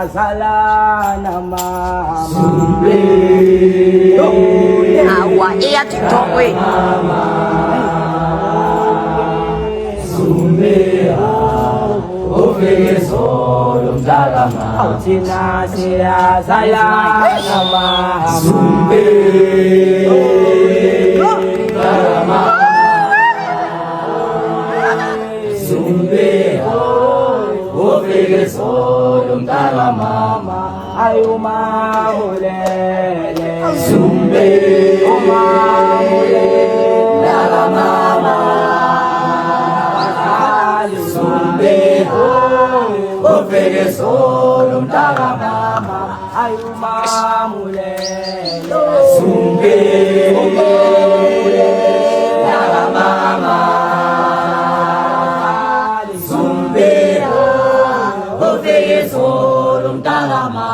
sala na mama Sumbe Awa iya titowe Sumbe Ofege solo mtalama Autina siya sala na mama Sumbe Mtalama Sumbe Ofege solo mtalama ay umahulele Sumbe Dala mama Sumbe Ofege solo mtalama ay umahulele Sumbe Dala mama Sumbe Ofege solo mtalama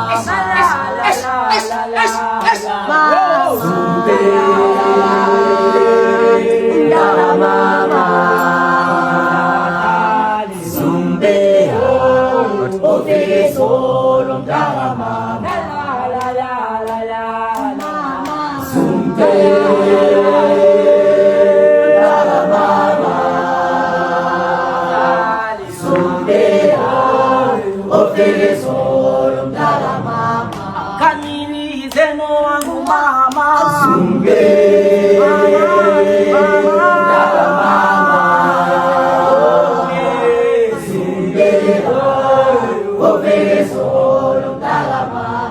Sumbe Dala mama Sumbe Ofege solo mtalama Sumbe Dala mama Sumbe Ofege solo mtalama kanini zeno wangu mama Sumbe Dala mama Sumbe Ofege solo mtalama